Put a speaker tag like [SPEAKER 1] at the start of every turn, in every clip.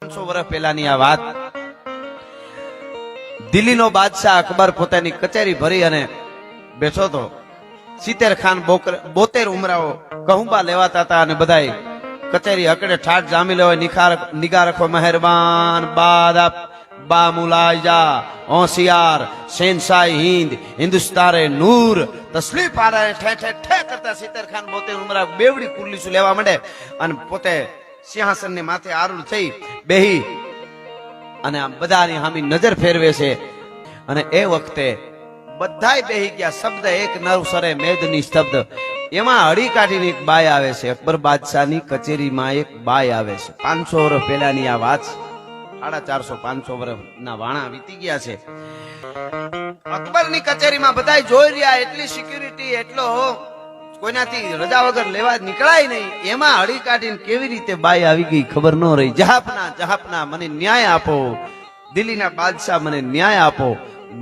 [SPEAKER 1] 500 વર્ષ પહેલાની આ વાત. દિલ્હીનો બાદશાહ અકબર પોતાની કચેરી ભરી અને બેઠો હતો. 70 ખાન 72 ઉમરાઓ કહુંબા લેવાતા હતા અને બધાય કચેરી હકડે ઠાઠ જામી લેવાય. નિગાહ રાખો મહેરબાન બાદા બા મુલાજા હોશિયાર શેનશાહી હિન્દ હિન્દુસ્તારે નૂર તસલીફ આરે ઠે ઠે ઠે કરતા 70 ખાન 72 ઉમરા બેવડી પુરલીસું લેવા માંડે અને પોતે સિંહાસન ની માથે આરૂઢ થઈ બેહી અને આમ બધાની સામે નજર ફેરવે છે. અને એ વખતે બધાય બેહી ગયા. શબ્દ એક નવસરે મેદની શબ્દ. એમાં હળી કાઢીને એક બાય આવે છે. અકબર બાદશાહની કચેરીમાં એક બાય આવે છે. 500 વર્ષ પહેલાની આ વાત. 450 500 વર્ષના વાણા વીતી ગયા છે. અકબરની કચેરીમાં બધાય જોઈ રહ્યા. એટલી સિક્યુરિટી, એટલો કોઈનાથી રજા વગર લેવા નીકળાય નહીં. એમાં હળી કાઢીને કેવી રીતે બાય આવી ગઈ ખબર ન રહી. જહાપના મને ન્યાય આપો. દિલ્હીના બાદશાહ મને ન્યાય આપો,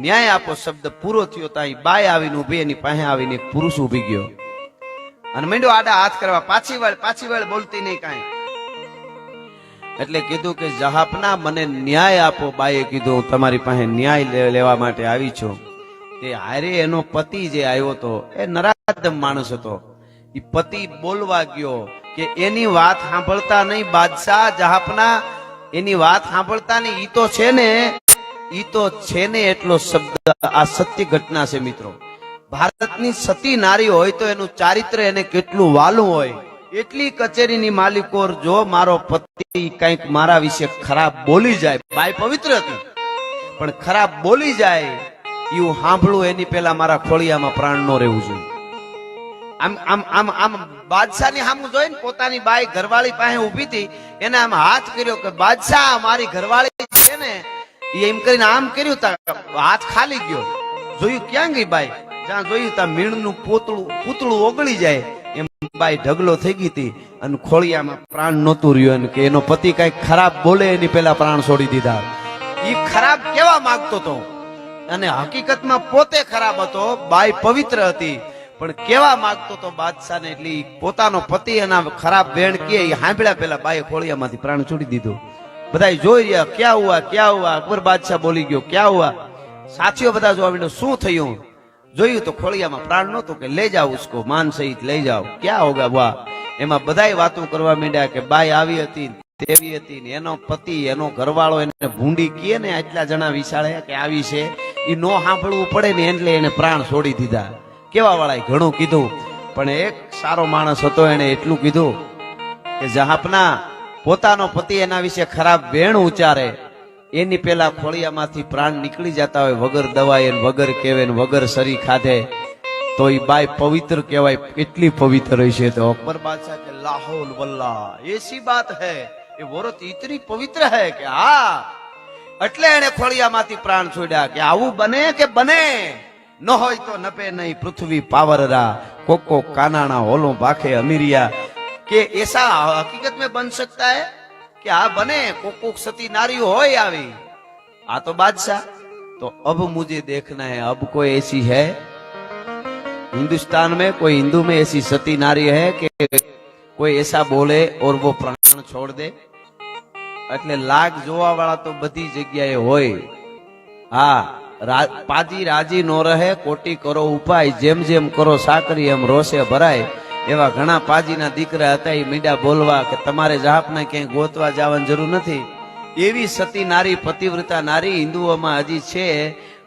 [SPEAKER 1] ન્યાય આપો. શબ્દ પૂરો થયો ત્યાં બાય આવીને ઉભી, એની પાસે આવીને એક પુરુષ ઉભી ગયો અને માંડ્યો આડા હાથ કરવા. પાછી વાળ બોલતી નહીં કાંઈ. એટલે કીધું કે જહાપના મને ન્યાય આપો. બાઈએ કીધું તમારી પાસે ન્યાય લેવા માટે આવી છું. તે હારે એનો પતિ જે આવ્યો હતો એ નરાધમ માણસ હતો. એ પતિ બોલવા ગયો કે એની વાત સાંભળતા નહીં બાદશાહ જહાપના, એની વાત સાંભળતા નહીં. ઈ તો છે ને એટલો શબ્દ. આ સત્ય ઘટના છે મિત્રો. ભારતની સતી નારી હોય તો એનું ચારિત્ર એને કેટલું વાલું હોય. એટલી કચેરીની માલિકોર જો મારો પતિ કંઈક મારા વિશે ખરાબ બોલી જાય, બાઈ પવિત્ર હતી પણ ખરાબ બોલી જાય, એવું સાંભળું એની પેલા મારા ખોળિયામાં પ્રાણ નો રહેવું જોઈએ. આમ બાદશાહની સામું જોઈને પોતાની બાઈ ઘરવાળી પાસે ઉભી હતી, એને આમ હાથ કર્યો કે બાદશાહ મારી ઘરવાળી છે ને, એમ કરીને આમ કર્યું તા હાથ ખાલી ગયો. જોયું ક્યાં ગઈ બાઈ? જ્યાં જોયું ત્યાં મીણનું પૂતળું ઓગળી જાય એમ બાઈ ઢગલો થઈ ગઈ હતી અને ખોળિયામાં પ્રાણ નહોતું રહ્યું. કે એનો પતિ કઈક ખરાબ બોલે એની પેલા પ્રાણ છોડી દીધા. એ ખરાબ કેવા માંગતો હતો અને હકીકતમાં પોતે ખરાબ હતો. બાઈ પવિત્ર હતી પણ કેવા માંગતો હતો બાદશાહને. એટલે પોતાનો પતિ એના ખરાબ વેણ કે સાંભળ્યા પેલા બાઈએ ખોળિયામાંથી પ્રાણ છોડી દીધું. બધા જોઈ રહ્યા ક્યાં હુઆ. અકબર બાદશાહ બોલી ગયો ક્યાં હુઆ. સાથીઓ બધા જોવા માંડ્યા શું થયું. જોયું તો ખોળિયામાં પ્રાણ નહોતું. કે લઈ જાઓ ઉસકો, માન સહિત લઈ જાઓ. ક્યાં હોગા વાહ. એમાં બધાય વાતો કરવા માંડ્યા કે બાઈ આવી હતી તેવી હતી ને એનો પતિ એનો ઘરવાળો એને ભૂંડી કીએ ને આટલા જણા વિશાળે કે આવી છે, એ નો સાંભળવું પડે ને એટલે એને પ્રાણ છોડી દીધા. કેવા વાળાએ ઘણું કીધું પણ એક સારો માણસ હતો, એને એટલું કીધું કે જહાપના પોતાનો પતિ એના વિશે ખરાબ વેણ ઉચ્ચારે એની પેલા ખોળિયામાંથી પ્રાણ નીકળી જતા હોય વગર દવાએ, વગર કેવે, વગર સરી ખાધે, તો એ બાઈ પવિત્ર કહેવાય. કેટલી પવિત્ર હશે. તો અકબર બાદશાહ કે લાહોલ વલ્લાહ એસી બાત હૈ, એ વરત ઇતની પવિત્ર હૈ કે હા. એટલે એને ખોળિયામાંથી પ્રાણ છોડ્યા. કે આવું બને કે બને ન હોય તો નપે નહીં પૃથ્વી પાવરરા, કોકો કાનાણા હોલો ભાખે અમીરિયા. કે ऐसा हकीकत में बन सकता है कि आ बने कोक सती नारी हो आवी. आ तो बादशाह. तो अब मुझे देखना है अब कोई ऐसी है हिंदुस्तान में, कोई हिंदू में ऐसी सती नारी है कि कोई ऐसा बोले और वो प्राण छोड़ दे. એટલે લાગ જોવા વાળા તો બધી જગ્યાએ હોય. હા, પાજી રાજી નો રહે કોટી કરો ઉપાય, જેમ જેમ કરો સાકરી એમ રોષે ભરાય. એવા ઘણા પાજીના દીકરા હતા. એ મીડા બોલવા કે તમારે જહાપના ક્યાંય ગોતવા જવાની જરૂર નથી. એવી સતી નારી, પતિવ્રતા નારી હિન્દુઓમાં હજી છે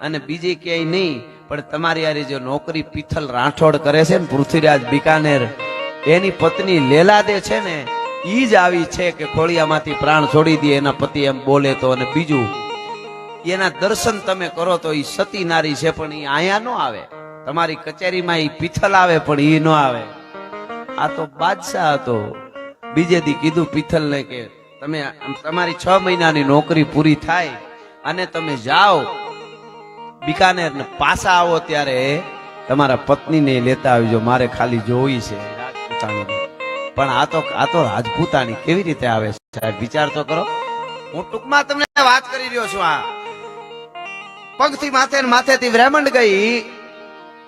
[SPEAKER 1] અને બીજી ક્યાંય નહીં. પણ તમારી યારી જો નોકરી પિથલ રાઠોડ કરે છે ને, પૃથ્વીરાજ બિકાનેર, એની પત્ની લેલાદે છે ને, ઈ જ આવી છે કે ખોળિયામાંથી પ્રાણ છોડી દે એના પતિ એમ બોલે તો. અને બીજું એના દર્શન તમે કરો તો ઈ સતી નારી છે પણ ઈ આયા ન આવે. તમારી કચેરીમાં ઈ પિથલ આવે પણ ઈ ન આવે. આ તો બાદશાહ હતો. બીજે દી કીધું પિથલ ને કે તમે તમારી 6 મહિનાની નોકરી પૂરી થાય અને તમે જાઓ બિકાનેર ને પાછા આવો ત્યારે તમારા પત્નીને લેતા આવજો, મારે ખાલી જોઈ છે રાજપૂતાણી. પણ આ તો રાજપૂતાણી કેવી રીતે આવે સાહેબ? વિચાર તો કરો. હું ટૂંકમાં તમને વાત કરી રહ્યો છું. આ પગથી માથેથી રેમંડ ગઈ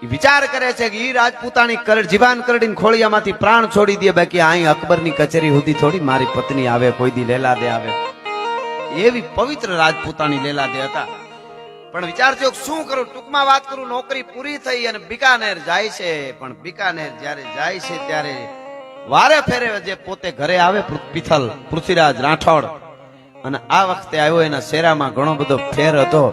[SPEAKER 1] વિચાર કરે છે કે ઈ રાજપૂતાણી જીવાન કરડીને ખોળિયામાંથી પ્રાણ છોડી દે. બાકી અહીં અકબરની કચેરી સુધી થોડી મારી પત્ની આવે, કોઈ દી લેલા દે આવે. એવી પવિત્ર રાજપૂતાણી લેલાદે હતા. પણ વિચારજો શું કરું, ટૂંકમાં વાત કરું, નોકરી પૂરી થઈ અને બિકાનેર જાય છે. પણ બિકાનેર જ્યારે જાય છે ત્યારે વારે ફેરે જે પોતે ઘરે આવે પિથલ પૃથ્વીરાજ રાઠોડ, અને આ વખતે આવ્યો એના શેરામાં ઘણો બધો ફેર હતો.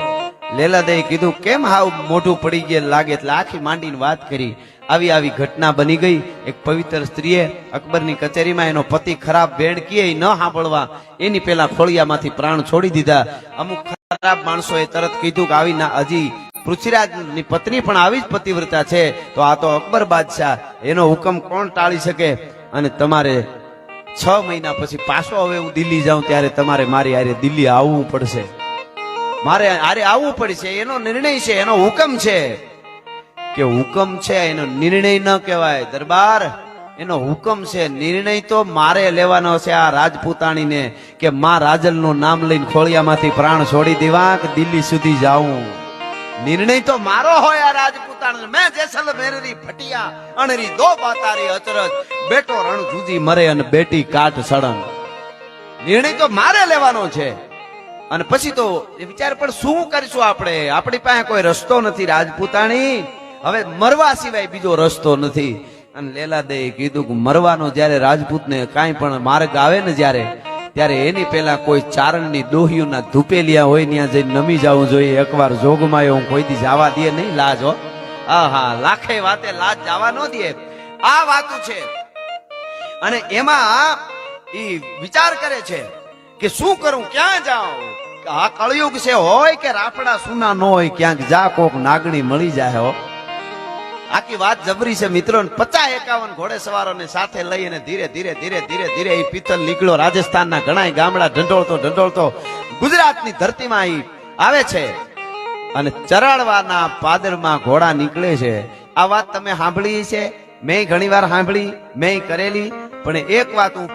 [SPEAKER 1] લેલાદે કીધું કેમ હાવ મોઢું પડી ગયા લાગે, એટલે આખી માંડીને વાત કરી. આવી આવી ઘટના બની ગઈ. એક પવિત્ર સ્ત્રીએ અકબરની કચેરીમાં એનો પતિ ખરાબ ભેણ કીએ ન સાંભળવા એની પેલા ખોળિયામાંથી પ્રાણ છોડી દીધા. અમુક ખરાબ માણસોએ તરત કીધું કે આવી ના હજી પૃથ્વીરાજની પત્ની પણ આવી જ પતિવ્રતા છે, તો આ તો અકબર બાદશાહ, એનો હુકમ કોણ ટાળી શકે? અને તમારે 6 મહિના પછી પાછો હવે હું દિલ્હી જાઉં ત્યારે તમારે મારી હારે દિલ્હી આવવું પડશે, મારે હારે આવવું પડશે. એનો નિર્ણય છે, એનો હુકમ છે. કે હુકમ છે એનો નિર્ણય ન કહેવાય દરબાર, એનો હુકમ છે. નિર્ણય તો મારે લેવાનો છે આ રાજપૂતાણીને કે માં રાજલનું નામ લઈને ખોળિયામાંથી પ્રાણ છોડી દેવા કે દિલ્હી સુધી જાઉં. નિર્ણય તો મારો હોય આ રાજપૂતાણી. મેં જેસલમેરની ફટિયા અણરી દો બાતારી અચરજ, બેટો રણ જૂજી મરે અને બેટી કાટ સળંગ. નિર્ણય તો મારે લેવાનો છે. અને પછી તો વિચાર પણ શું કરીશું આપણે? આપણી પાસે કોઈ રસ્તો નથી રાજપૂતાણી, હવે મરવા સિવાય બીજો રસ્તો નથી. અને લેલાદે કીધું કે મરવાનો જ્યારે રાજપૂતને કાંઈ પણ માર્ગ આવે ને ત્યારે એની પેલા કોઈ ચારણની દોહીઓના ધૂપેલિયા હોય ત્યાં જઈને નમી જવું જોઈએ. એકવાર જોગમાં હું કોઈ દી જવા દે નહીં લાજ હો. હા, લાખે વાતે લાજ જવા ન દે, આ વાતું છે. અને એમાં ઈ વિચાર કરે છે કે શું કરું, ક્યાં જાઉં? આ કળયુગ છે, હોય કે રાફડા સુના ન હોય, ક્યાંક જા કોક નાગણી મળી જાય હો. આખી વાત જબરી છે મિત્રો. 50-51 ઘોડે સવારોને સાથે લઈ અને ધીરે ધીરે એ પિથલ નીકળ્યો. રાજસ્થાનના ઘણા ગામડા ઢંઢોળતો ગુજરાતની ધરતીમાં આવે છે. અને ચરાડવાના પાદરમાં ઘોડા નીકળે છે. આ વાત તમે સાંભળી છે, મેં ઘણી વાર સાંભળી, મેં કરેલી. પણ એક વાત હું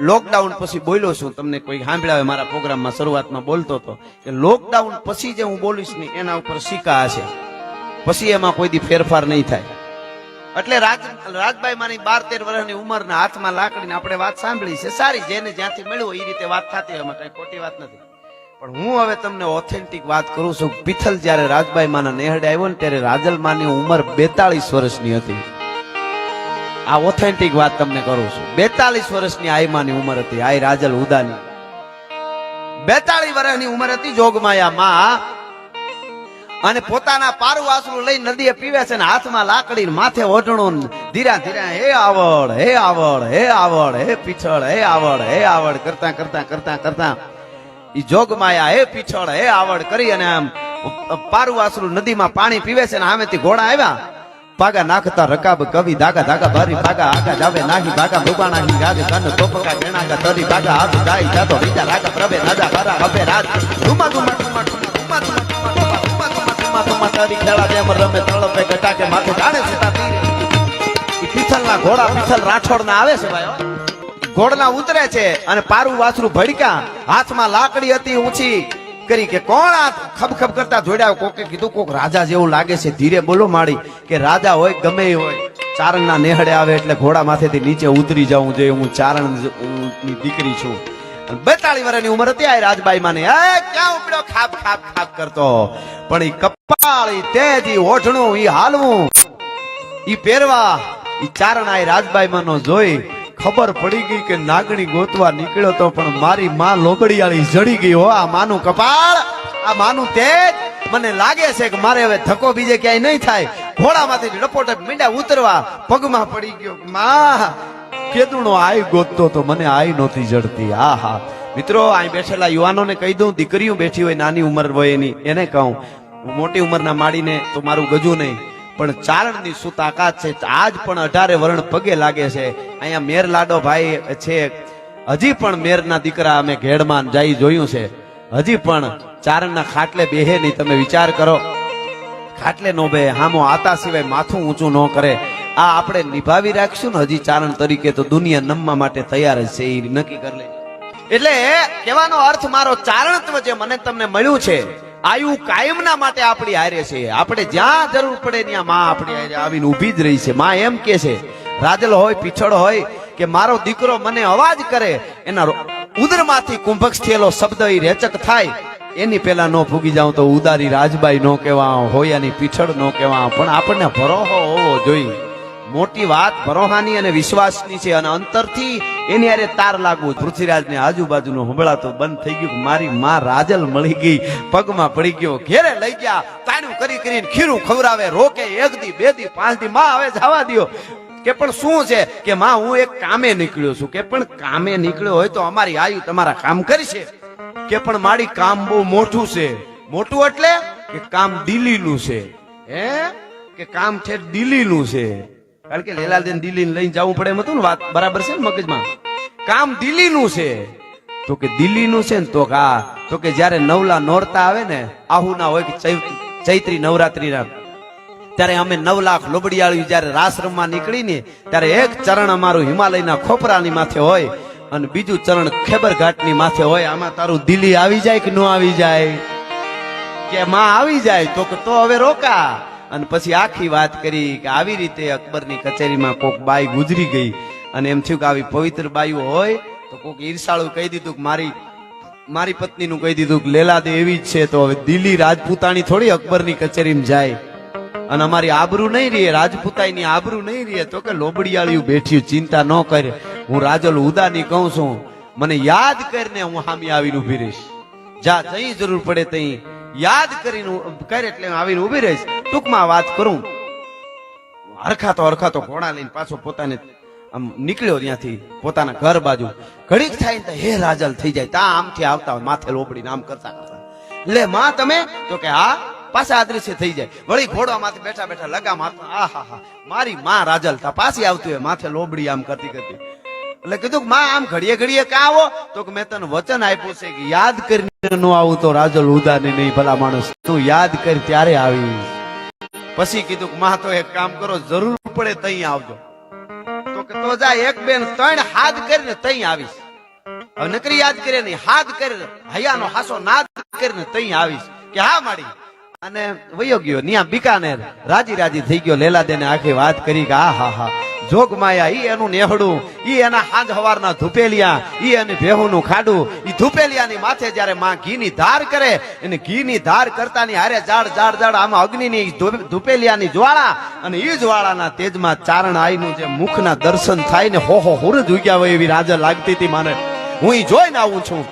[SPEAKER 1] લોકડાઉન પછી બોલ્યો છું, તમને કોઈ સાંભળ્યા મારા પ્રોગ્રામમાં શરૂઆતમાં બોલતો હતો કે લોકડાઉન પછી જે હું બોલીશ ને એના ઉપર સિક્કા હશે, પછી એમાં કોઈ દી ફેરફાર નહીં થાય. એટલે રાજભાઈ માની 12-13 વર્ષની ઉંમરના હાથમાં લાકડીને આપણે વાત સાંભળી છે સારી, જેને જ્યાંથી મળ્યું એ રીતે વાત થતી, એમાં કઈ ખોટી વાત નથી. પણ હું હવે તમને ઓથેન્ટિક વાત કરું છું. પિથલ જયારે રાજભાઈ માના નેહડે આવ્યો ને ત્યારે રાજલ માની ઉંમર 42 વર્ષની હતી. આ ઓથેન્ટિક વાત તમને કરું છું. 42 વર્ષની આઈમાની ઉંમર હતી. આઈ રાજલ ઉદાની 42 વર્ષની ઉંમર હતી. જોગમાયા માં અને પોતાના પારું આસરું લઈ નદીએ પીવે છે ને હાથમાં લાકડી માથે ઓઢણું ધીરા હે આવડ હે આવડ હે આવડ હે પીછળ હે આવડ કરતા ઈ જોગમાયા હે પીછળ હે આવડ કરી અને આમ પારું આસરું નદીમાં પાણી પીવે છે ને સામેથી ઘોડા આવ્યા. પાગા નાખતા રકાબ કવિ ધાગા ભારી પાગા આગા જાવે નાહી ભાગા મુબાણા ગાગે કન તોપકા ગેણાગા તરી ભાગા હાથ જાય જાતો બીજા રાગા પ્રભે નાજા ભરા અબે રાત ધુમા તારી ખેલા જેમ રમે તળપે ગટાકે માથે જાણે સીતા પિથલના ઘોડા પિથલ રાઠોડના આવે છે ભાઈ. ઘોડના ઉતરે છે અને પારું વાસરું ભડકા, હાથમાં લાકડી હતી ઊંચી કરી કે કોણ આ ખબખબ કરતા જોડ્યા. કોકે કીધું કોક રાજા જેવું લાગે છે. ધીરે બોલો માડી કે રાજા હોય ગમે હોય, ચારણના નેહડે આવે એટલે ઘોડા માથેથી નીચે ઉતરી જવું જોઈએ. હું ચારણની દીકરી છું. 42 વર્ષની ઉંમર હતી આ રાજબાઈ માને. ક્યાં ઉપડ્યો ખાપ કરતો. પણ ઈ કપાળ, ઈ તેજ, ઈ ઓઢણું, ઈ હાલવું, ઈ પહેરવા, ઈ ચારણ આ રાજબાઈ માનો જોઈ ખબર પડી ગઈ કે નાગણી ગોતવા નીકળ્યો તો પણ મારી માં લોબડિયાળી જડી ગઈ હો. આ માનું કપાળ, આ માનું તેજ, મને લાગે છે કે મારે હવે ધક્કો બીજે ક્યાંય નહીં થાય. ઘોડામાંથી રપોટપ મીંડા ઉતરવા પગમાં પડી ગયો. માં કેદુણો આઈ ગોતતો તો મને આઈ નહોતી જડતી. હા મિત્રો, અહીં બેઠેલા યુવાનોને કહી દઉં, દીકરીઓ બેઠી હોય નાની ઉંમર હોય એની, એને કહું મોટી ઉંમરના માડીને તો મારું ગજું નહીં, પણ ચારણની શું તાકાત છે. આજ પણ 18 વરણ પગે લાગે છે. અહીંયા મેર લાડો ભાઈ છે, હજી પણ મેરના દીકરા અમે ઘેડમાં જઈ જોયું છે. હજી પણ ચારણના ખાટલે બેહે નહીં. તમે વિચાર કરો, ખાટલે નો બે, હામો આતા સિવાય માથું ઊંચું ન કરે. આ આપણે નિભાવી રાખશું ને હજી ચારણ તરીકે તો દુનિયા નમવા માટે તૈયાર જ છે. એ નક્કી કરી લે. એટલે કહેવાનો અર્થ મારો ચારણત્વ જે મને તમને મળ્યું છે, આયુ કાયમના માટે આપણી હારે છે. આપણે જ્યાં જરૂર પડે ત્યાં માં આપણી હારે આવીને ઊભી જ રહી છે. માં એમ કે છે, રાજલ હોય પીછળ હોય કે મારો દીકરો મને અવાજ કરે, એના ઉદરમાંથી કુંભક થયેલો શબ્દ ઈ રેચક થાય એની પેલા નો ફૂગી જાઉં તો ઉદારી રાજબાઈ નો કહેવા, હોયાની પીછળ નો કહેવા, પણ આપણને ભરોહો હોવો જોઈએ. મોટી વાત ભરોહાની અને વિશ્વાસની છે, અને અંતરથી એની હારે તાર લાગવું. પૃથ્વીરાજને આજુબાજુનું સંભળાતું બંધ થઈ ગયું. મારી માં રાજલ મળી ગઈ, પગમાં પડી ગયો, ઘેરે લઈ ગયા, તાણું કરી કરીને ખીરું ખવરાવે, રોકે 1 દી 2 દી 5 દી, માં હવે જવા દ્યો. કે પણ શું છે કે માં હું એક કામે નીકળ્યો છું. કે પણ કામે નીકળ્યો હોય તો અમારી આયુ તમારા કામ કરશે. કે પણ મારી કામ બહુ મોટું છે. મોટું એટલે કે કામ દિલ્હીનું છે. હે કે કામ છે દિલ્હીનું છે. કારણ કે લેલાદેન દિલ્હી લઈને જવું પડે એમ હતું ને. વાત બરાબર છે ને મગજમાં? કામ દિલ્હીનું છે. તો કે દિલ્હીનું છે ને તો તો કે જયારે નવલા નોરતા આવે ને, આહુના હોય કે ચૈત્રી નવરાત્રીના, ત્યારે અમે 9 લાખ લોબડિયાળી જયારે રાસ રમવા નીકળી ને, ત્યારે એક ચરણ અમારું હિમાલયના ખોપરાની માથે હોય અને બીજું ચરણ ખેબર ઘાટની માથે હોય. આમાં તારું દિલ્હી આવી જાય કે ન આવી જાય? કે માં આવી જાય. તો કે તો હવે રોકા. અને પછી આખી વાત કરી કે આવી રીતે અકબરની કચેરીમાં કોક બાઈ ગુજરી ગઈ, અને એમ થયું કે આવી પવિત્ર બાઈઓ હોય તો કોક ઈર્ષાળુ કહી દીધું કે મારી પત્નીનું કહી દીધું કે લેલાદે એવી જ છે, તો હવે દિલ્હી રાજપૂતાણી થોડી અકબરની કચેરીમાં જાય અને અમારી આબરૂ નહીં રહે, રાજપૂતાઈની આબરૂ નહીં રહે. તો કે લોબડિયાળિયું બેઠ્યું, ચિંતા ન કરે, હું રાજલ ઉદાની કહું છું, મને યાદ કરીને હું સામે આવીને ઉભી રહીશ. જા જઈ જરૂર પડે તઈ યાદ કરીને કરે એટલે આવીને ઉભી રહીશ. ટૂંકમાં વાત કરું, હરખાતો ઘોડા લઈને પાછો પોતાને આમ નીકળ્યો ત્યાંથી પોતાના ઘર બાજુ. ઘડીક થાય ને હે રાજલ થઈ જાય. તા આમથી આવતા હોય માથે લોબડીને આમ કરતા લે માં તમે? તો કે હા. પાછા અદ્રશ્ય થઈ જાય. વળી ઘોડા માથે બેઠા બેઠા લગા મારતા, આહા મારી માં રાજલ તા પાછી આવતી હોય માથે લોબડી આમ કરતી કરતી. એટલે કીધું માં આમ ઘડીએ ઘડીએ કા આવો? તો કે મેં તને વચન આપ્યું છે કે યાદ કરીને નો આવું તો રાજલ ઉદાની નહીં. ભલા માણસ, તું યાદ કરી ત્યારે આવી. પછી કીધું કે માં તો એક કામ કરો, જરૂર પડે તઈ આવજો. તો કે તો જા 1 2 3 હાથ કરીને તઈ આવીશ. હવે નકરી યાદ કરે નહીં, હાથ કરીને હૈયાનો હાસો નાદ કરીને તઈ આવીશ. કે હા માડી. અને વયો ગયો ન્યા બિકાનેર. રાજી થઈ ગયો. લેલાદેને આખી વાત કરી કે હા જોગમાયા ઈ એનું નેહડું, ઈ એના હાંજ હવારના ધુપેલિયા, ઈ એની ભેહુનું ખાડું, ઈ ધુપેલિયાની માથે જ્યારે માં ઘીની ધાર કરે, એને ઘીની ધાર કરતાની હારે જાડ આમાં અગ્નિની ધુપેલિયાની જ્વાળા, અને ઈ જ્વાળાના તેજમાં ચારણ આઈનું જે મુખના દર્શન થાય ને, હો હુરજ ઉગ્યા હોય એવી રાજલ લાગતી હતી મને. હું ઈ જોઈને આવું છું.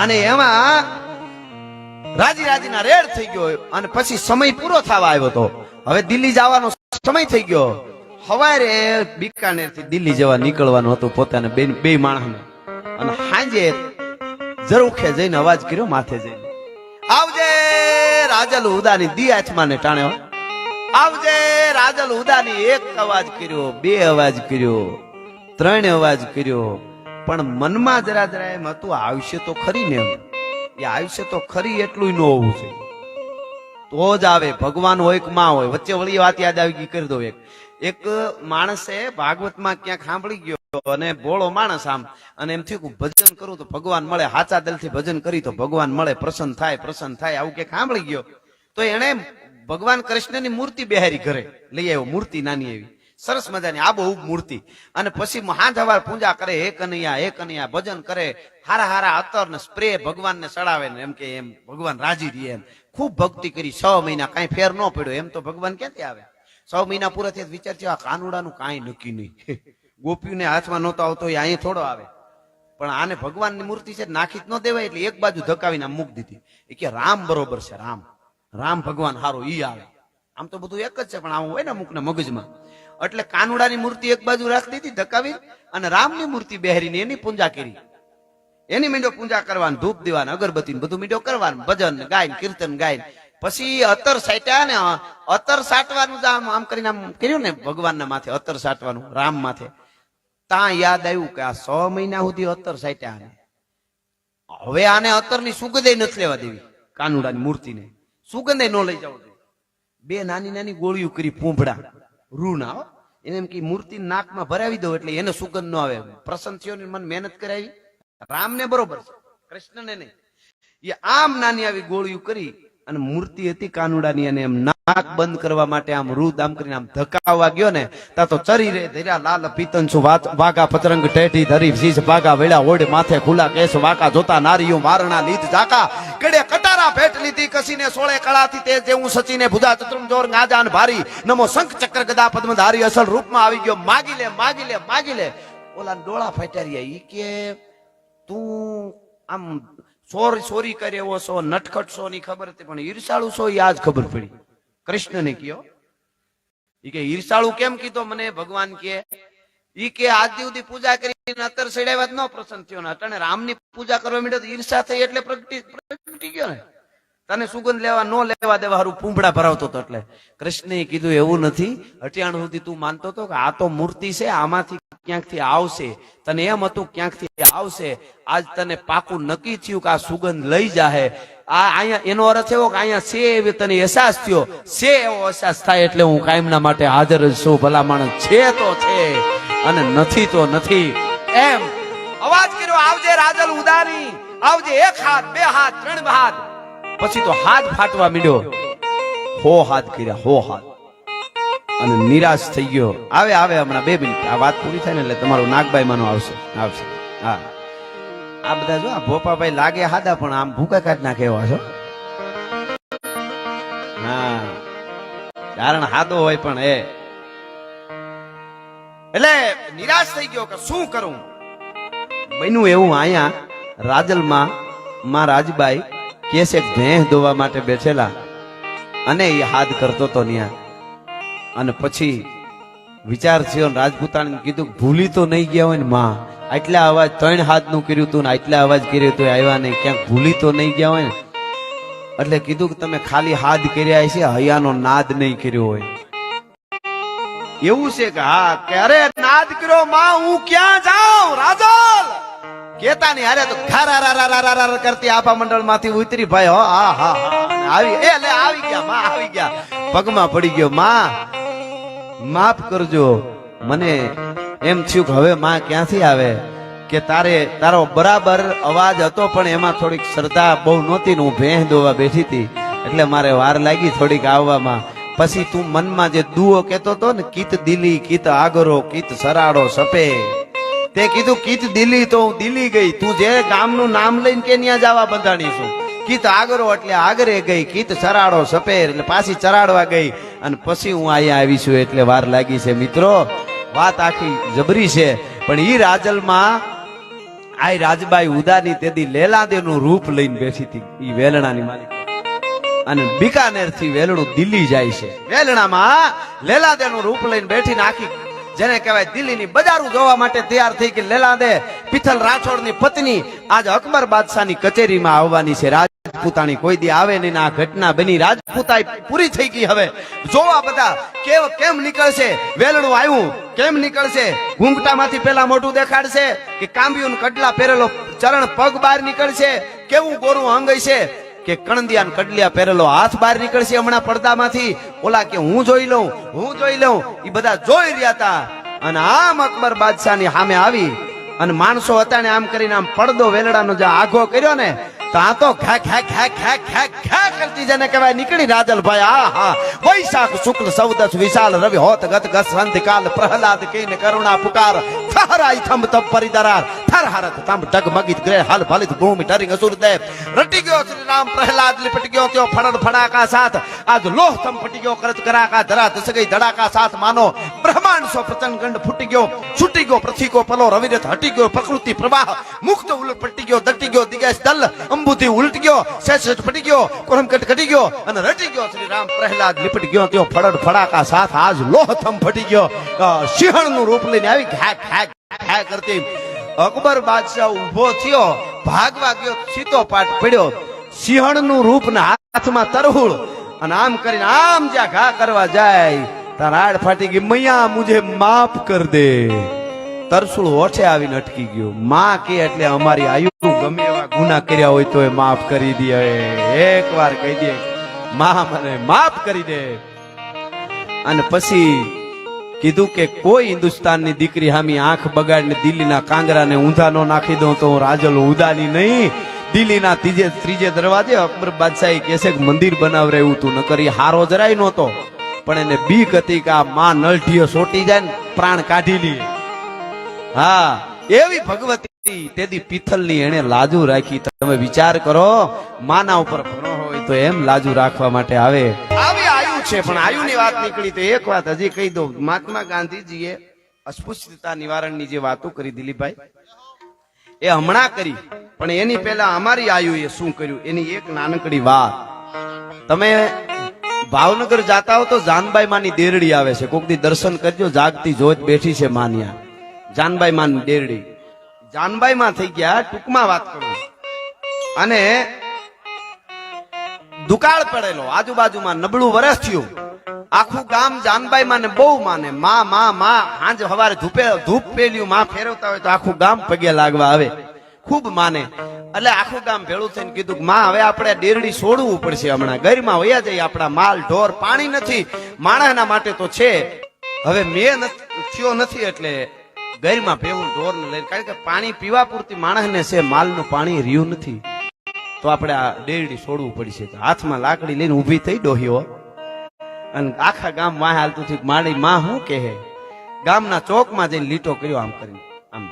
[SPEAKER 1] અને એમાં રાજીના રેડ થઈ ગયો. અને પછી સમય પૂરો થવા આવ્યો તો હવે દિલ્હી જવાનો સમય થઈ ગયો. સવારે બિકાનેર થી દિલ્હી જવા નીકળવાનું હતું પોતાને બે માણસને. અને સાંજે ઝરૂખે જઈને અવાજ કર્યો માથે જઈને, આવજે રાજલ ઉદાની. દી હાથમાં ને ટાણે આવજે રાજલ ઉદાની. 1 અવાજ કર્યો, 2 અવાજ કર્યો, 3 અવાજ કર્યો, પણ મનમાં જરા એમ હતું આવશે તો ખરી ને. એ આવશે તો ખરી એટલું ન હોવું છે તો જ આવે. ભગવાન હોય કે માં હોય. વચ્ચે વળી વાત યાદ આવી ગઈ, કરી દો. એક માણસે ભાગવતમાં ક્યાંક સાંભળી ગયો, અને ભોળો માણસ આમ, અને એમ થયું કે ભજન કરું તો ભગવાન મળે, સાચા દિલથી ભજન કરી તો ભગવાન મળે, પ્રસન્ન થાય આવું ક્યાંક સાંભળી ગયો. તો એને ભગવાન કૃષ્ણની મૂર્તિ બેહારી ઘરે લઈ આવ્યો. મૂર્તિ નાની એવી સરસ મજાની આબોહૂબ મૂર્તિ. અને પછી હાંજ હવાર પૂજા કરે, હે કનૈયા ભજન કરે, હારા અત્તર ને સ્પ્રે ભગવાનને ચડાવે ને, એમ કે એમ ભગવાન રાજી રહે. એમ ખૂબ ભક્તિ કરી. 6 મહિના કઈ ફેર ન પડ્યો. એમ તો ભગવાન ક્યાંથી આવે? 6 મહિના પૂરા થયા વિચાર થયો આ કાનુડાનું કાંઈ નક્કી નહીં. ગોપીઓને હાથમાં નહોતો આવતો, એ અહીં થોડો આવે. પણ આને ભગવાનની મૂર્તિ છે નાખી જ ન દેવાય, એટલે એક બાજુ ધકાવીને મૂક દીધી. એ કે રામ બરોબર છે, રામ ભગવાન હારો ઈ આવે. આમ તો બધું એક જ છે, પણ આવું હોય ને અમુકના મગજમાં. એટલે કાનુડાની મૂર્તિ એક બાજુ રાખી દીધી ધકાવી, અને રામની મૂર્તિ બેહરીને એની પૂજા કરી. એની મીંડો પૂજા કરવાની, ધૂપ દેવાની, અગરબત્તી બધું મીંડો કરવાનું, ભજન ગાય, કીર્તન ગાય. પછી અત્તર સાટ્યા ને, અત્તર સાટવાનું આમ કરીને આમ કર્યું ને ભગવાનના માથે, અત્તર સાટવાનું રામ માથે. ત્યાં યાદ આવ્યું કે આ 6 મહિના સુધી અત્તર સાટ્યા, હવે આને અત્તરની સુગંધ નથી લેવા દેવી. કાનુડાની મૂર્તિને સુગંધ ન લઈ જવું જોઈએ. 2 નાની ગોળીઓ કરી પૂંભડા રૂ ના, એને એમ કે મૂર્તિ નાકમાં ભરાવી દો એટલે એને સુગંધ ન આવે. પ્રસન્ન થયો ને મને મહેનત કરાવી. રામને બરોબર છે, કૃષ્ણને નહીં. એ આમ નાની આવી ગોળીઓ કરી અને મૂર્તિ હતી કાનુડાની, અને એમ નાક બંધ કરવા માટે આમ રૂદ આમ કરીને આમ ધકાવવા ગયો ને તા તો ચરી રે ધર્યા લાલ પીતન છું વાગા પતરંગ ટેટી ધરી શીશ ભાગા વેળા ઓઢ માથે ખુલ્લા કેસ વાકા જોતા નારીઓ વારણા લીધ ઝાકા કડે કટારા ભેટ લીધી કસીને સોળે કળાથી તે જેવું સચીને ભુજા ચતુર્મ જોર ગાજાન ભારી નમો શંખ ચક્ર ગદા પદ્મધારી અસલ રૂપમાં આવી ગયો માગી લે માગી લે માગી લે. ઓલા ડોળા ફાટ્યા ઈ કે તું આમ સોરી કરે એવો છો, નટખટ છો ની ખબર હતી, પણ ઈર્ષાળુ છો ઈ આજ ખબર પડી. કૃષ્ણને કયો ઈ કે ઈર્ષાળુ કેમ કીધો મને ભગવાન કે ઈ કે આજ સુધી પૂજા કરીને અત્તર સડાવ્યા જ ન પ્રસન્ન થયો ને અટાણે રામની પૂજા કરવા માંડ્યો તો ઈર્ષા થઈ એટલે પ્રગટી ગયો ને. તને સુગંધ લેવા ન લેવા દેવા હારું પૂંભડા ભરાવતો હતો. એટલે કૃષ્ણએ કીધું એવું નથી, અટિયાણ સુધી તું માનતો હતો કે આ તો મૂર્તિ છે, આમાંથી ક્યાંકથી આવશે, તને એમ હતું ક્યાંકથી આવશે, આજ તને પાકું નક્કી થયું કે આ સુગંધ લઈ જાહે. આ અહીંયા એનો અર્થ એવો કે અહીંયા છે એવી તને અહેસાસ થયો, છે એવો અહેસાસ થાય એટલે હું કાયમના માટે હાજર જ છું. ભલા માણસ છે તો છે અને નથી તો નથી. એમ અવાજ કર્યો આવજે રાજલ ઉદારી, આવજે એક હાથ બે હાથ ત્રણ હાથ. પછી તો હાથ ફાટવા માંડ્યો, હો હાથ કર્યા હો હાથ, અને નિરાશ થઈ ગયો. આવે આવે હમણાં 2 મિનિટ આ વાત પૂરી થાય ને એટલે તમારું નાગભાઈ માનો આવશે આવશે. હા આ બધા જો ભોપાભાઈ લાગે હાદા પણ આમ ભૂકા કાઢ નાખે એવા છો. હા કારણ હાદો હોય પણ એટલે નિરાશ થઈ ગયો કે શું કરું. બન્યું એવું અહીંયા રાજલમાં માં રાજબાઈ કેસે ભેંસ ધોવા માટે બેઠેલા અને એ હાથ કરતો તો ન્યા. અને પછી વિચાર થયો રાજપૂતાણીને કીધું ભૂલી તો નહીં ગયા હોય ને માં, આટલા અવાજ 3 હાથ નું કર્યું તું ને આટલા અવાજ કર્યો તો આવ્યા નહીં, ક્યાંક ભૂલી તો નહીં ગયા હોય ને. એટલે કીધું કે તમે ખાલી હાથ કર્યા છે, હૈયાનો નાદ નહીં કર્યો હોય. એવું છે કે હા કે અરે નાદ કર્યો માં હું ક્યાં જાઉં રાજલ કેતા નહીં. અરે તો ખારા કરતી આભા મંડળ માંથી ઉતરી ભાઈ હો હા હા આવી એ લે આવી ગયા માં આવી ગયા, પગમાં પડી ગયો માં માફ કરજો. મને એમ થયું કે હવે માં ક્યાંથી આવે કે તારો બરાબર અવાજ હતો પણ એમાં થોડીક શ્રદ્ધા બહુ નહોતી ને હું ભેંસ દોવા બેઠી હતી એટલે મારે વાર લાગી થોડીક આવવામાં. પછી તું મનમાં જે દુઓ કેતો હતો ને કીત દિલી કીત આગરો કીત સરાડો સપે, તે કીધું કીત દિલી તો હું દિલી ગઈ. તું જે ગામનું નામ લઈને કે ન્યા જવા બંધાણી છું. કીત આગરો એટલે આગરે ગઈ, કીત સરાડો સપેર એટલે પાછી ચરાડવા ગઈ અને પછી હું અહીંયા આવી છું એટલે વાર લાગી છે. મિત્રો વાત આખી જબરી છે. પણ ઈ રાજલમાં આ રાજબાઈ ઉદાની તેદી લેલાદેવ નું રૂપ લઈને બેઠી હતી ઈ વેલણાની માલિક. અને બિકાનેર થી વેલણું દિલ્હી જાય છે. વેલણામાં લેલાદેવ નું રૂપ લઈને બેઠી આખી જેને કહેવાય દિલ્હીની બજારું જોવા માટે તૈયાર થઈ કે લેલાદે પિથલ રાઠોડની પત્ની આજ અકબર બાદશાહની કચેરીમાં આવવાની છે. રાજપૂતાણી કોઈ દી આવે નહીં. આ ઘટના બની રાજપૂતાઈ પૂરી થઈ ગઈ. હવે જોવા બધા કેમ નીકળશે, વેલણું આવ્યું કેમ નીકળશે, ઘૂંઘટામાંથી પેલા મોઢું દેખાડશે કે કાંબિયું કડલા પહેરેલો ચરણ પગ બહાર નીકળશે, કેવું ગોરું અંગ છે કે કણદિયાન કડલિયા પહેરેલો હાથ બહાર નીકળશે હમણાં પડદામાંથી. ઓલા કે હું જોઈ લઉં એ બધા જોઈ રહ્યા હતા. અને આમ અકબર બાદશાહની સામે આવી અને માણસો હતા ને આમ કરીને આમ પડદો વેલડાનો જે આઘો કર્યો ને ત્યાં તો ઘા ઘા ઘા ઘા ઘા ઘા કરતી જેને કહેવાય નીકળી રાજલભાઈ. આ હા વૈશાખ શુક્લ સૌદસ વિશાલ રવિ હોત ગત ગસ સંધિકાલ પ્રહલાદ કહીને કરુણા પુકાર થરાઈ થંભ તપ પરિદરાર થર હરત તંભ ડગમગિત ગ્રહ હલ ફલિત ભૂમિ ટરિંગ અસુર દેવ રટી ગયો શ્રી રામ પ્રહલાદ લિપટ ગયો ત્યો ફડડ ફડાકા સાથ આજ લોહ તમ ફટી ગયો કરત કરાકા ધરા દસ ગઈ ધડાકા સાથ માનો બ્રહ્માંડ સો પ્રચંડ ગંડ ફૂટી ગયો છૂટી ગયો પૃથ્વી કો પલો રવિરથ હટી ગયો પ્રકૃતિ પ્રવાહ મુક્ત ઉલટ પટી ગયો દટી ગયો દિગેશ દલ અંબુથી ઉલટ ગયો શેષ પટી ગયો કોરમકટ ઘટી ગયો અને રટી ગયો શ્રી રામ પ્રહલાદ લિપટ ગયો ત્યો ફડડ ફડાકા સાથ આજ લોહ તમ ફટી ગયો સિંહણ નું રૂપ લઈને આવી ઘા ઘા ઘા કરતી. અકબર બાદશાહ ઉભો થયો, ભાગવા ગયો, સીતો પાટ પડ્યો, સિંહણ નું રૂપ ના હાથમાં તરહુળ અને આમ કરીને આમ જ્યાં ઘા કરવા જાય તાર આડ ફાટી ગઈ. મૈયા મુજે માફ કર દે. તરસુળ ઓઠે આવીને અટકી ગયો. માં કે એટલે અમારી આયુ ગમે એવા ગુના કર્યા હોય તો એ માફ કરી દે. એક વાર કહી દે માં મને માફ કરી દે. અને પછી કીધું કે કોઈ હિન્દુસ્તાનની દીકરી હામી આંખ બગાડીને દિલ્હીના કાંગરાને ઊંધા નો નાખી દઉં તો હું રાજલ ઉદાની નહીં. દિલ્હીના ત્રીજે દરવાજે અકબર બાદશાહી કહે છે કે મંદિર બનાવરે એવું તું ન કરી હારો જરાય નહોતો, પણ એને બીક હતી કે આ માં નલઠીઓ સોટી જાય ને પ્રાણ કાઢી લે. હા, એવી ભગવતી તેદી પિત્તલની એને લાજુ રાખી. તમે વિચાર કરો, માના ઉપર ભરો હોય તો એમ લાજુ રાખવા માટે આવે. આવી આયુ છે, પણ આયુની વાત નીકળી તો એક વાત હજી કહી દઉં. મહાત્મા ગાંધીજીએ અસ્પૃશ્યતા નિવારણની જે વાતો કરી દિલીપભાઈ, એ હમણાં કરી, પણ એની પહેલા અમારી આયુએ શું કર્યું એની એક નાનકડી વાત. તમે ભાવનગર જાતા હો તો જાનબાઈ માની દેરડી આવે છે, કોક દી દર્શન કરજો. જાગતી જોત બેઠી છે માન્યા, જાનબાઈ માની દેરડી. જાનબાઈ માં થઈ ગયા, ટૂંકમાં વાત કરું, અને દુકાળ પડેલો, આજુબાજુમાં નબળું વરસ થયું. આખું ગામ જાનબાઈ માને બહુ માને. માં હાંજ હવારે ધૂપ પેલ્યું માં ફેરવતા હોય તો આખું ગામ પગે લાગવા આવે, ખૂબ માને. એટલે આખું ગામ ભેળું થઈને કીધું કે માં હવે આપણે ડેરડી છોડવું પડશે, હમણાં ગરમાં વયા જઈએ, આપણા માલ ઢોર પાણી નથી, માણસના માટે તો છે, હવે મેં થયો નથી એટલે ગરમાં ભેવું ઢોર ને લઈને, કારણ કે પાણી પીવા પૂરતી માણસને છે, માલનું પાણી રહ્યું નથી, તો આપણે આ ડેરડી છોડવું પડશે. હાથમાં લાકડી લઈને ઊભી થઈ ડોહીઓ, અને આખા ગામ વાહ હાલતું થયું. મારી માં શું કહે, ગામના ચોકમાં જઈને લીટો કર્યો, આમ કરીને આમ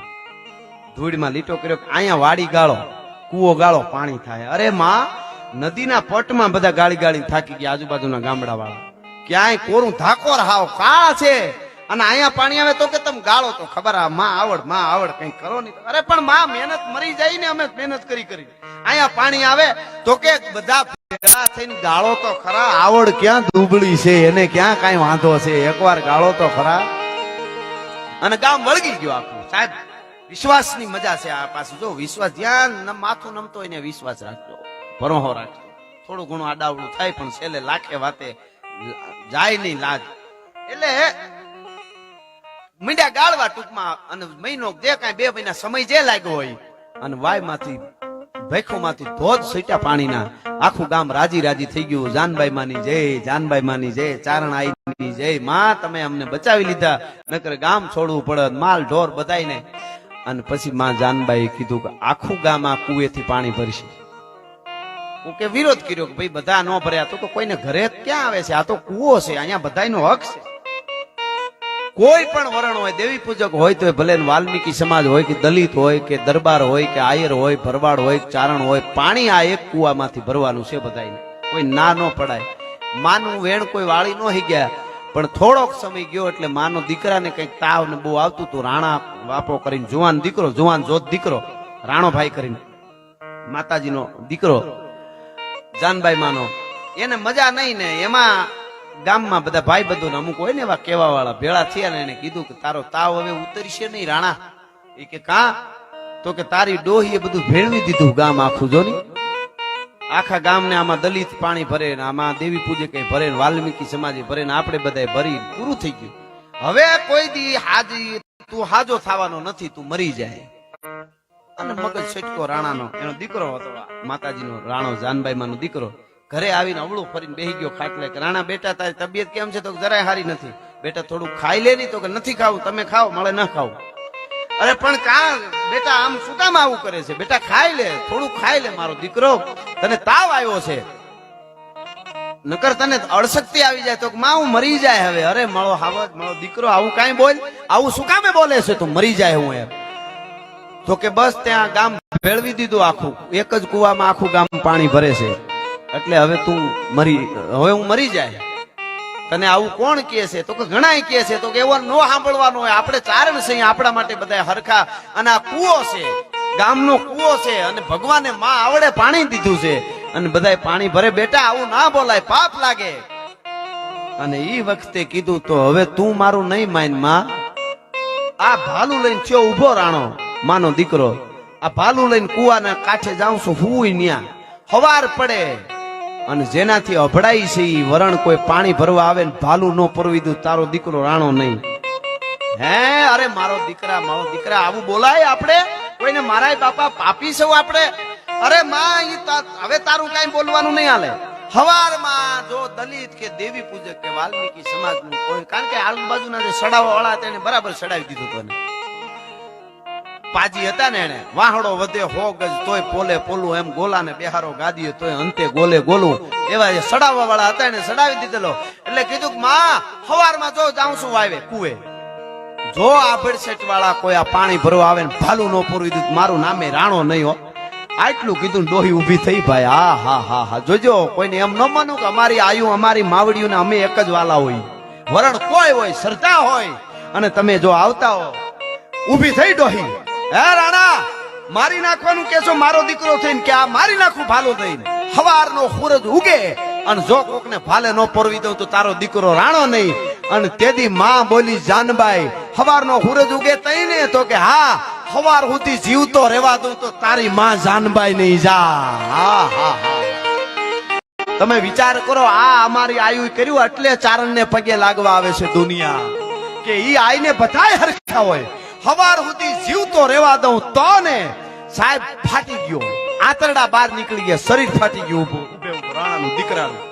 [SPEAKER 1] ધૂળમાં લીટો કર્યો, અહીંયા વાડી ગાળો, કૂવો ગાળો, પાણી થાય. અરે માં, નદીના પટમાં બધા ગાળી થાકી ગયા, આજુબાજુના ગામડા વાળા, ક્યાંય કોરું ધાકોર હાવ કાળા છે, અને અહીંયા પાણી આવે તો કે તમે ગાળો તો ખબર આ માં આવડ કઈ કરો નહીં. અરે પણ માં મહેનત મરી જાય ને, અમે મહેનત કરી અહીંયા પાણી આવે તો કે બધા ભેગા થઈને ગાળો તો ખરા, આવડ ક્યાં દુબળી છે, એને ક્યાં કઈ વાંધો છે, એકવાર ગાળો તો ખરા. અને ગામ વળગી ગયો આખું. સાહેબ, વિશ્વાસની મજા છે આ પાછું. જો વિશ્વાસ જ્યાં માથું નમતો હોય ને વિશ્વાસ રાખજો, ભરોહો રાખજો. થોડું ઘણું આડાવડું થાય પણ છેલ્લે લાખે વાતે જાય નહીં લાજ. એટલે મીંડા ગાળવા ટૂંકમાં, અને મહિનો જે કાંઈ 2 મહિના સમય જે લાગ્યો હોય, અને વાયમાંથી ભેખોમાંથી ધોધ છૂટ્યા પાણીના. આખું ગામ રાજી થઈ ગયું. જાનબાઈ માની જય, જાનબાઈ માની જય, ચારણ આઈની જય. માં તમે અમને બચાવી લીધા, નકર ગામ છોડવું પડે, માલ ઢોર બધાઈને. અને પછી માં જાનબાઈએ કીધું કે આખું ગામ આ કુએથી પાણી ભરશે. કે વિરોધ કર્યો કે ભાઈ બધા ન ભર્યા તો કોઈને ઘરે ક્યાં આવે છે, આ તો કુવો છે, અહીંયા બધાનો હક છે. કોઈ પણ વરણ હોય, દેવી પૂજક હોય તો ભલે વાલ્મીકી સમાજ હોય કે દલિત હોય કે દરબાર હોય કે આયર હોય, ભરવાડ હોય, ચારણ હોય, પાણી આ એક કુવામાંથી ભરવાનું છે બધાને, કોઈ ના ન પડાય. માનું વેણ કોઈ વાળી ન હી ગયા, પણ થોડોક સમય ગયો એટલે માનો દીકરાને કઈક તાવ ને બહુ આવતું હતું. રાણા વાપો કરીને જુવાન દીકરો, જુવાન જોત દીકરો, રાણો ભાઈ કરીને માતાજીનો દીકરો જાનબાઈ માનો, એને મજા નહીં ને. એમાં ગામમાં બધા ભાઈ બધું અમુક હોય ને એવા કેવા વાળા ભેળા થયા ને એને કીધું કે તારો તાવ હવે ઉતરશે નહીં રાણા. એ કે કા? તો કે તારી ડોહીએ બધું ભેળવી દીધું ગામ આખું. જો ની આખા ગામને આમાં દલિત પાણી ભરે ને આમાં દેવી પૂજે કઈ ભરે ને વાલ્મીકી સમાજે ભરે ને આપણે બધા ભરી પૂરું થઈ ગયું. હવે કોઈ દી હાજી તું હાજો થવાનો નથી, તું મરી જાય. અને મગજ છટકો રાણાનો, એનો દીકરો હતો માતાજીનો રાણો, જાનબાઈ માનો દીકરો. ઘરે આવીને અવળું ફરીને બેહી ગયો ખાટલે કે રાણા બેટા તારી તબિયત કેમ છે? તો જરાય હારી નથી. બેટા થોડું ખાઈ લે ની. તો કે નથી ખાવું, તમે ખાઓ, મળે ન ખાવું. અરે પણ કા બેટા આમ શું કામ આવું કરે છે? બેટા ખાઈ લે, થોડું ખાઈ લે મારો દીકરો, તને તાવ આવ્યો છે, નકર તને અડશક્તિ આવી જાય. તો માં હું મરી જાય હવે. અરે મળો હાવજ, મળો દીકરો, આવું કાંઈ બોલ, આવું શું કામે બોલે છે? તો મરી જાય હું એમ. તો કે બસ ત્યાં ગામ ભેળવી દીધું આખું, એક જ કુવામાં આખું ગામ પાણી ભરે છે, એટલે હવે તું હવે હું મરી જાય. તને આવું કોણ કહે છે? તો કે ઘણાય કહે છે. તો કે એવો નો સાંભળવાનો હોય, આપણે ચારણ છે, આપણા માટે બધા હરખા. અને આ કુવો છે, ગામનો કુવો છે, અને ભગવાને માં આવડે પાણી દીધું છે, અને બધા પાણી ભરે. બેટા આવું ના બોલાય, પાપ લાગે. અને ઈ વખતે કીધું તો હવે તું મારું નહીં માન માં. આ ભાલું લઈને થયો ઉભો રાણો માનો દીકરો. આ ભાલું લઈને કુવાના કાંઠે જાઉં છું, હુંય ન્યા. હવાર પડે અને જેનાથી અભડાઈ છે ઈ વરણ કોઈ પાણી ભરવા આવે ને ભાલું નો પરવી દઉં, તારો દીકરો રાણો નહીં. હે અરે મારો દીકરા, મારો દીકરા, આવું બોલાય આપણે કોઈને? મારાય બાપા પાપી સૌ આપણે. અરે માં હવે તારું કઈ બોલવાનું નહીં હાલે. હવારમાં જો દલિત કે દેવી પૂજક કે વાલ્મીકી સમાજનું કોઈ, કારણ કે આજુબાજુના જે સડાવા વાળા તેને બરાબર સડાવી દીધું. તને પાજી હતા ને એને વાહડો વધે હો ગજ તોય પોલે પોલું એમ ગોલાને બેહારો ગાદીએ તોય અંતે ગોલે ગોલું એવા જે સડાવવા વાળા હતા એને સડાવી દીધેલો એટલે કીધું કે માં હવારમાં જો જાઉં છું વાવે કુએ જો આ ભેડસેટ વાળા કોઈ આ પાણી ભરવા આવે ને ભાલું ન પૂરવી દીધું મારું નામે રાણો નહીં હો આટલું કીધું ડોહી ઊભી થઈ ભાઈ હા હા હા હા જોજો કોઈને એમ ન માનું કે અમારી આયુ અમારી માવડીઓ ને અમે એક જ વાલા હોય વરણ કોઈ હોય શ્રદ્ધા હોય અને તમે જો આવતા હો ઊભી થઈ ડોહી હે રાણા મારી નાખવાનું કેસો મારો દીકરો થઈને કે આ મારી નાખું ભાલો થઈને હવારનો સૂરજ ઉગે અને જો કોકને ભાલે ન પરવી દઉં તો તારો દીકરો રાણો નહીં અને તેદી માં બોલી જાનબાઈ હવારનો સૂરજ ઉગે તઈને તો કે હા હવાર સુધી જીવતો રહેવા દઉં તો તારી માં જાનબાઈ નહીં જા હા હા હા તમે વિચાર કરો આ અમારી આયુ કર્યું એટલે ચારણને પગે લાગવા આવે છે દુનિયા કે ઈ આઈને બધાય હરખા હોય હવાર સુધી જીવતો રહેવા દઉં તો ને સાહેબ ફાટી ગયો આંતરડા બહાર નીકળી ગયા શરીર ફાટી ગયું ઉભે રાણાનું દીકરાનું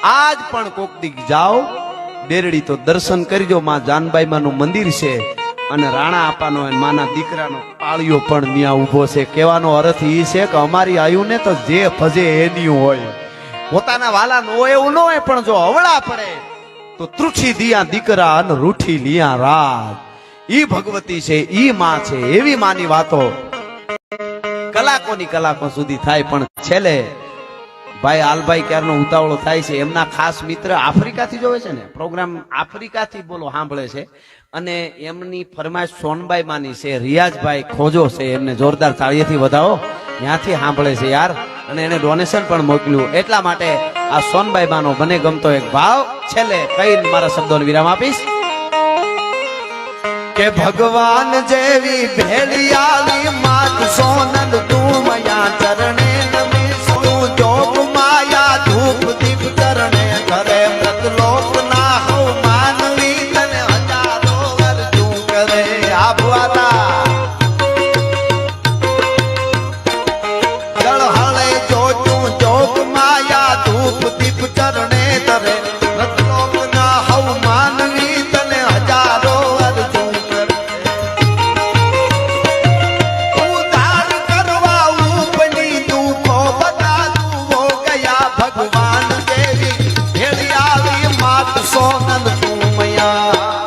[SPEAKER 1] આજ પણ કોક દીક જાઓ બેરડી તો દર્શન કરજો માં જાનબાઈ માનું મંદિર છે અને રાણા આપાનો અને માના દીકરાનો પાળિયો પણ ત્યાં ઉભો છે કહેવાનો અર્થ ઈ છે કે અમારી આયુને તો જે ભજે એની હોય પોતાના વાલા નો એવું ન હોય પણ જો અવળા પડે તો ત્રુઠી દિયા દીકરા અને રૂઠી લિયા રાત ઈ ભગવતી છે ઈ માં છે એવી માની વાતો કલાકો સુધી થાય પણ છેલ્લે ભાઈ આલભાઈ ક્યારનો ઉતાવળો થાય છે એમના ખાસ મિત્ર આફ્રિકાથી જોવે છે ને પ્રોગ્રામ આફ્રિકાથી બોલો સાંભળે છે અને એમની ફરમાઈશ સોનબાઈ માની છે રિયાઝભાઈ ખોજો છે એમને જોરદાર તાળીઓથી વધાવો ત્યાંથી સાંભળે છે યાર અને એને ડોનેશન પણ મોકલ્યું એટલા માટે આ સોનબાઈ માનો મને ગમતો એક ભાવ છેલ્લે કઈ મારા શબ્દોને વિરામ આપીશ કે ભગવાન જેવી ભેળિયાળી માત સોનલ તું મયા ચરણે નમીશ તું જોગ માયા ધૂપ દીપ ચરણે કરે મૃતલોક ના હો માનવી તને હજારો અરજુ કરે આભવાલા જળ હળે જો તું જોગ માયા ધૂપ દીપ ચરણે કરે મૃતલોક ના હો માનવી તને હજારો અરજુ ભગવાન દેવી ભેળિયાળી માત સોનલ તું મયા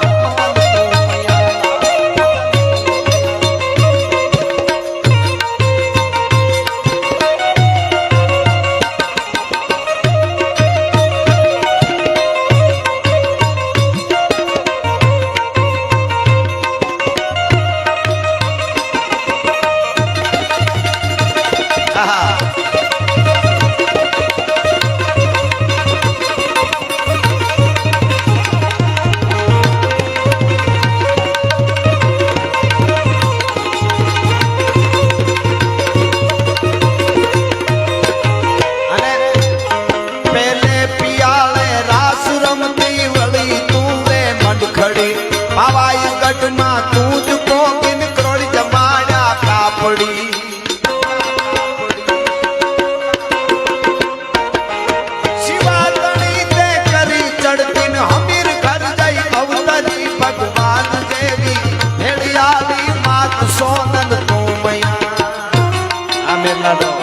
[SPEAKER 1] સોનલ તું મયા આ મેલા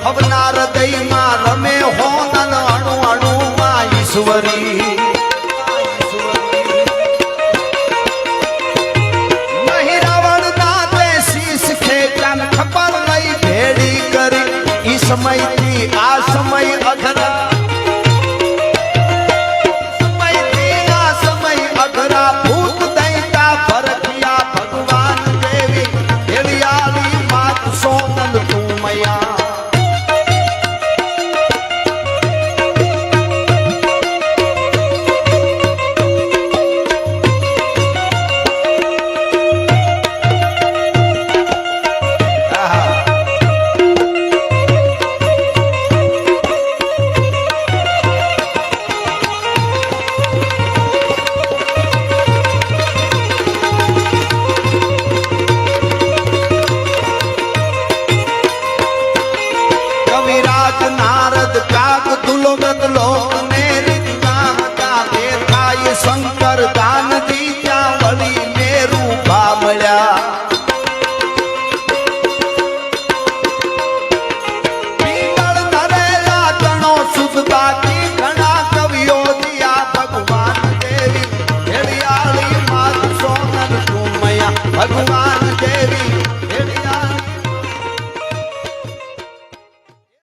[SPEAKER 1] હવના હૃદયમાં રમે હોનલ અણુ અણુમાં ઈશ્વરી નહીં રાવણ દાતે શીશ ખેંચાન ખબર નહીં ભેડી કરી ઈ સમયથી આ સમય અઘરા સમયથી આ સમય અઘરા ભૂત દૈતા ભરખિયા ભગવાન દેવી ભેળિયાળી માત સોનલ તું મયા નાર